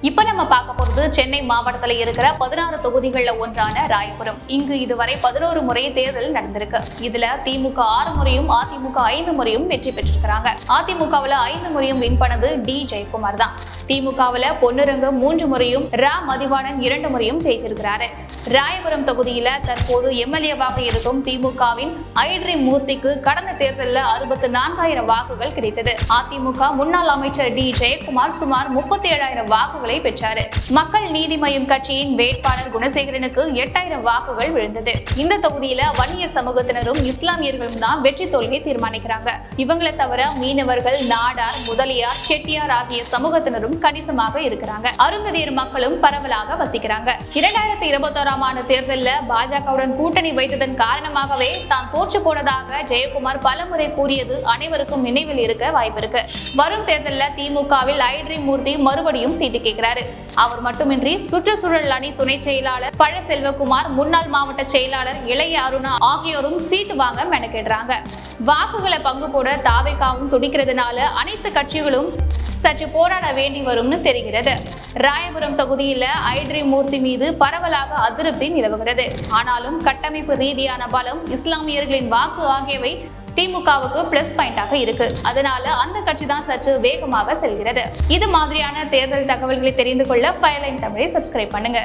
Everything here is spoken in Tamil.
இப்ப நம்ம பார்க்க போறது சென்னை மாவட்டத்தில் இருக்கிற 16 தொகுதிகள்ல ஒன்றான ராயபுரம். இங்கு இதுவரை 11 முறை தேர்தல் நடந்திருக்கு. இதுல திமுக 6 முறையும் அதிமுக 5 முறையும் வெற்றி பெற்றிருக்கிறாங்க. அதிமுகவுல 5 முறையும் வின் பண்ணது டி ஜெயக்குமார் தான். திமுகவுல பொன்னுரங்கம் 3 முறையும் மதிவாணன் 2 முறையும் ஜெயிச்சிருக்கிறாரு. ராயபுரம் தொகுதியில தற்போது எம்எல்ஏவாக இருக்கும் திமுகவின் ஐட்ரி மூர்த்திக்கு கடந்த தேர்தலில் 64,000 வாக்குகள் கிடைத்தது. அதிமுக முன்னாள் அமைச்சர் டி ஜெயக்குமார் சுமார் 37,000 வாக்குகளை பெற்றாரு. மக்கள் நீதி மய்யம் கட்சியின் வேட்பாளர் குணசேகரனுக்கு 8,000 வாக்குகள் விழுந்தது. இந்த தொகுதியில வன்னியர் சமூகத்தினரும் இஸ்லாமியர்களும் தான் வெற்றி தோல்வியை தீர்மானிக்கிறாங்க. இவங்களை தவிர மீனவர்கள், நாடார், முதலியார், செட்டியார் ஆகிய சமூகத்தினரும் கணிசமாக இருக்கிறாங்க. அருந்ததியர் மக்களும் பரவலாக வசிக்கிறாங்க. 2021 ஆண்டு தேர்தலில் பாஜகவுடன் கூட்டணி வைத்ததன் காரணமாகவே தான் தோற்று போனதாக ஜெயக்குமார் பலமுறை கூறியது அனைவருக்கும் நினைவில் இருக்க வாய்ப்பிருக்கு. வரும் தேர்தலில் திமுகவில் ஐட்ரி மூர்த்தி மறுபடியும் சீட்டு கேட்கிறாரு. அவர் மட்டுமின்றி சுற்றுச்சூழல் அணி துணை செயலாளர் பழசெல்வகுமார், முன்னாள் மாவட்ட செயலாளர் இளைய அருணா ஆகியோரும் சீட்டு வாங்க மெனக்கெடுறாங்க. வாக்குகளை பங்கு போட தாவேகாவும் துடிக்கிறதுனால அனைத்து கட்சிகளும் சற்று போராட வேண்டி வரும்னு தெரிகிறது. ராயபுரம் தொகுதியில ஐட்ரி மூர்த்தி மீது பரவலாக அதிருப்தி நிலவுகிறது. ஆனாலும் கட்டமைப்பு ரீதியான பலம், இஸ்லாமியர்களின் வாக்கு ஆகியவை திமுகவுக்கு பிளஸ் பாயிண்டாக இருக்கு. அதனால அந்த கட்சி தான் சற்று வேகமாக செல்கிறது. இது மாதிரியான தேர்தல் தகவல்களை தெரிந்து கொள்ள ஃபயர் லைன் தமிழை சப்ஸ்கிரைப் பண்ணுங்க.